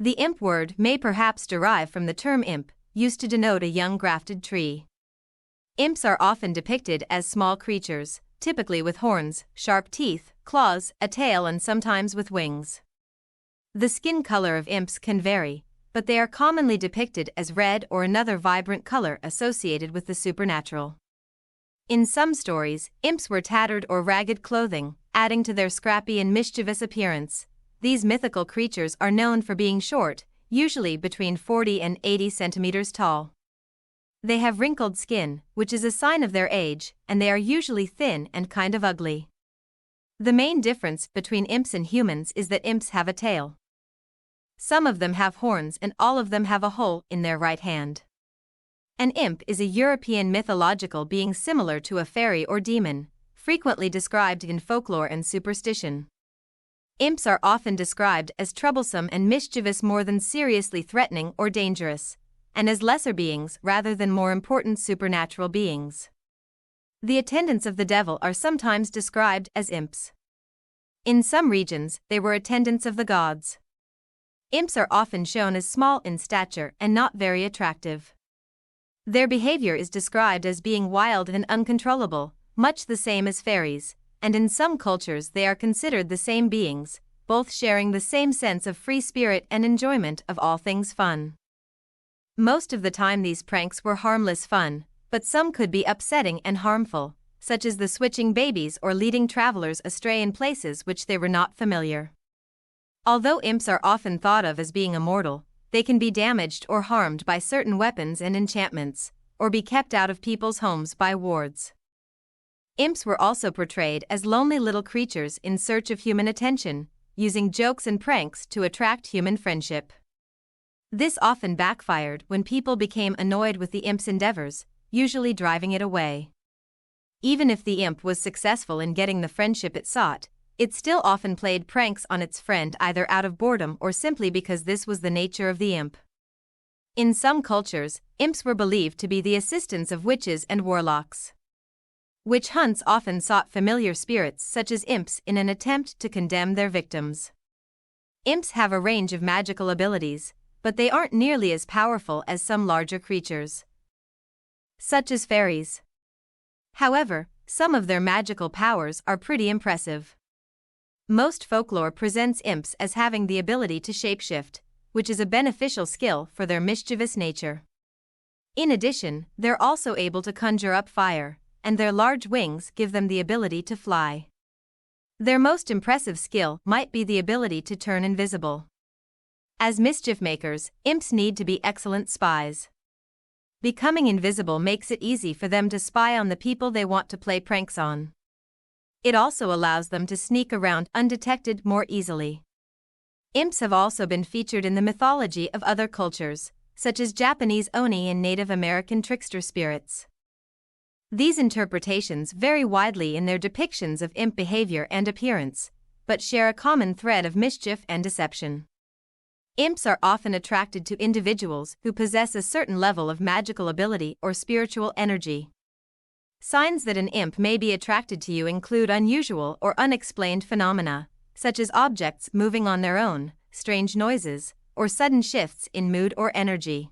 The imp word may perhaps derive from the term imp, used to denote a young grafted tree. Imps are often depicted as small creatures, typically with horns, sharp teeth, claws, a tail, and sometimes with wings. The skin color of imps can vary, but they are commonly depicted as red or another vibrant color associated with the supernatural. In some stories, imps wear tattered or ragged clothing, adding to their scrappy and mischievous appearance. These mythical creatures are known for being short, usually between 40 and 80 centimeters tall. They have wrinkled skin, which is a sign of their age, and they are usually thin and kind of ugly. The main difference between imps and humans is that imps have a tail. Some of them have horns and all of them have a hole in their right hand. An imp is a European mythological being similar to a fairy or demon, frequently described in folklore and superstition. Imps are often described as troublesome and mischievous more than seriously threatening or dangerous, and as lesser beings rather than more important supernatural beings. The attendants of the devil are sometimes described as imps. In some regions, they were attendants of the gods. Imps are often shown as small in stature and not very attractive. Their behavior is described as being wild and uncontrollable, much the same as fairies, and in some cultures they are considered the same beings, both sharing the same sense of free spirit and enjoyment of all things fun. Most of the time these pranks were harmless fun, but some could be upsetting and harmful, such as the switching babies or leading travelers astray in places which they were not familiar. Although imps are often thought of as being immortal, they can be damaged or harmed by certain weapons and enchantments, or be kept out of people's homes by wards. Imps were also portrayed as lonely little creatures in search of human attention, using jokes and pranks to attract human friendship. This often backfired when people became annoyed with the imp's endeavors, usually driving it away. Even if the imp was successful in getting the friendship it sought, it still often played pranks on its friend either out of boredom or simply because this was the nature of the imp. In some cultures, imps were believed to be the assistants of witches and warlocks. Witch hunts often sought familiar spirits such as imps in an attempt to condemn their victims. Imps have a range of magical abilities, but they aren't nearly as powerful as some larger creatures, such as fairies. However, some of their magical powers are pretty impressive. Most folklore presents imps as having the ability to shapeshift, which is a beneficial skill for their mischievous nature. In addition, they're also able to conjure up fire, and their large wings give them the ability to fly. Their most impressive skill might be the ability to turn invisible. As mischief makers, imps need to be excellent spies. Becoming invisible makes it easy for them to spy on the people they want to play pranks on. It also allows them to sneak around undetected more easily. Imps have also been featured in the mythology of other cultures, such as Japanese oni and Native American trickster spirits. These interpretations vary widely in their depictions of imp behavior and appearance, but share a common thread of mischief and deception. Imps are often attracted to individuals who possess a certain level of magical ability or spiritual energy. Signs that an imp may be attracted to you include unusual or unexplained phenomena, such as objects moving on their own, strange noises, or sudden shifts in mood or energy.